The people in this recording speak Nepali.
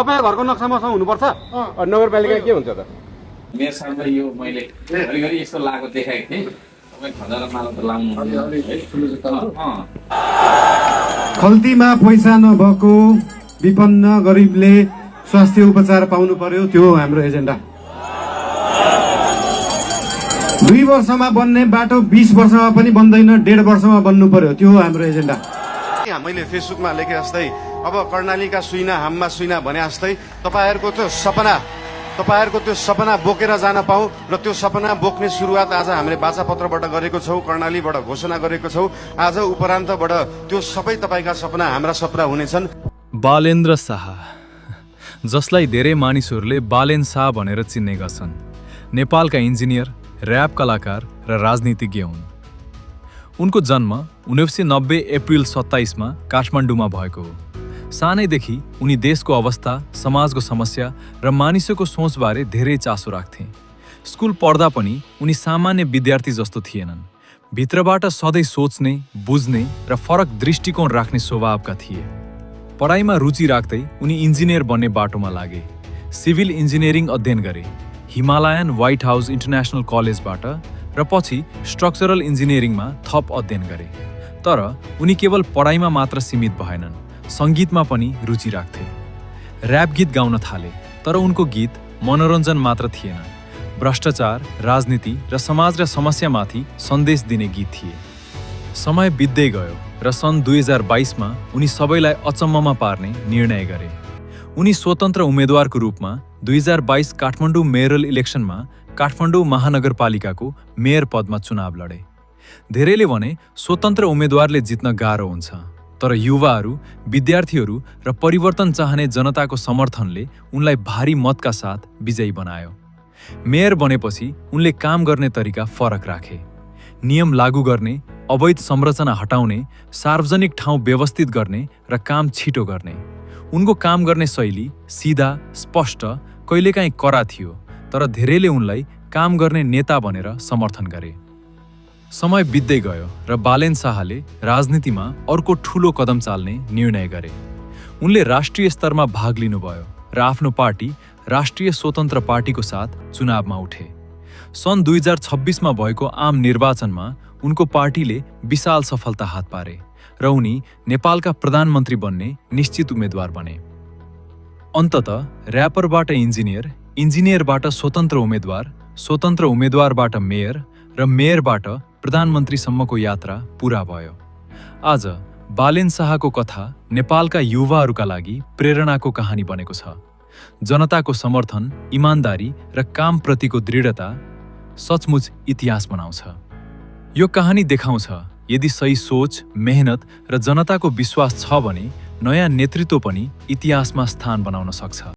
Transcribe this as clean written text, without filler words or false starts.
तपाईँ घरको नक्सा मसँग हुनुपर्छ। नगरपालिका के हुन्छ त? मेरो साथमा यो मैले घरिघरि यस्तो लागेको देखाएको थिएँ। तपाईँ खजाना माला त लाउनु खल्तीमा पैसा नभएको विपन्न गरिबले स्वास्थ्य उपचार पाउनु पर्यो, त्यो हो हाम्रो एजेन्डा। 2 वर्षमा बन्ने बाटो 20 वर्षमा पनि बन्दैन, 1.5 वर्षमा बन्नु पर्यो, त्यो हो हाम्रो एजेन्डा। मैले फेसबुकमा लेखे जस्तै अब कर्णालीका सुइना हाममा सुइना भने जस्तै तपाईँहरूको त्यो सपना बोकेर जान पाऊँ र त्यो सपना बोक्ने सुरुवात आज हामीले बाचापत्रबाट गरेको छौँ, कर्णालीबाट घोषणा गरेको छौँ। आज उपरान्तबाट त्यो सबै तपाईँका सपना हाम्रा सपना हुनेछन्। बालेन्द्र शाह, जसलाई धेरै मानिसहरूले बालेन शाह भनेर चिन्ने गर्छन्, नेपालका इन्जिनियर, र्याप कलाकार र राजनीतिज्ञ हुन्। उनको जन्म 1990 अप्रिल 27 मा काठमाडौँमा भएको हो। सानैदेखि उनी देशको अवस्था, समाजको समस्या र मानिसको सोचबारे धेरै चासो राख्थे। स्कुल पढ्दा पनि उनी सामान्य विद्यार्थी जस्तो थिएनन्। भित्रबाट सधैँ सोच्ने, बुझ्ने र फरक दृष्टिकोण राख्ने स्वभावका थिए। पढाइमा रुचि राख्दै उनी इन्जिनियर बन्ने बाटोमा लागे। सिभिल इन्जिनियरिङ अध्ययन गरे हिमालयन व्हाइट हाउस इन्टरनेसनल कलेजबाट र पछि स्ट्रक्चरल इन्जिनियरिङमा थप अध्ययन गरे। तर उनी केवल पढाइमा मात्र सीमित भएनन्, सङ्गीतमा पनि रुचि राख्थे। र्याप गीत गाउन थाले, तर उनको गीत मनोरञ्जन मात्र थिएन, भ्रष्टाचार, राजनीति र समाज र समस्यामाथि सन्देश दिने गीत थिए। समय बित्दै गयो र सन् 2022 मा उनी सबैलाई अचम्ममा पार्ने निर्णय गरे। उनी स्वतन्त्र उम्मेदवारको रूपमा 2022 काठमाडौँ मेयरल इलेक्सनमा काठमाडौँ महानगरपालिकाको मेयर पदमा चुनाव लडे। धेरैले भने स्वतन्त्र उम्मेदवारले जित्न गाह्रो हुन्छ, तर युवाहरू, विद्यार्थीहरू र परिवर्तन चाहने जनताको समर्थनले उनलाई भारी मतका साथ विजयी बनायो। मेयर बनेपछि उनले काम गर्ने तरिका फरक राखे। नियम लागू गर्ने, अवैध संरचना हटाउने, सार्वजनिक ठाउँ व्यवस्थित गर्ने र काम छिटो गर्ने। उनको काम गर्ने शैली सिधा, स्पष्ट, कहिलेकाहीँ कडा थियो, तर धेरैले उनलाई काम गर्ने नेता भनेर समर्थन गरे। समय बित्दै गयो र बालेन शाहले राजनीतिमा अर्को ठूलो कदम चाल्ने निर्णय गरे। उनले राष्ट्रिय स्तरमा भाग लिनुभयो र आफ्नो पार्टी राष्ट्रिय स्वतन्त्र पार्टीको साथ चुनावमा उठे। सन् 2026 मा भएको आम निर्वाचनमा उनको पार्टीले विशाल सफलता हात पारे र उनी नेपालका प्रधानमन्त्री बन्ने निश्चित उम्मेदवार बने। अन्ततः र्यापरबाट इन्जिनियर, इन्जिनियरबाट स्वतन्त्र उम्मेदवारबाट मेयर र मेयरबाट प्रधानमन्त्रीसम्मको यात्रा पूरा भयो। आज बालेन शाहको कथा नेपालका युवाहरूका लागि प्रेरणाको कहानी बनेको छ। जनताको समर्थन, इमानदारी र कामप्रतिको दृढता सचमुच इतिहास बनाउँछ। यो कहानी देखाउँछ यदि सही सोच, मेहनत र जनताको विश्वास छ भने नयाँ नेतृत्व पनि इतिहासमा स्थान बनाउन सक्छ।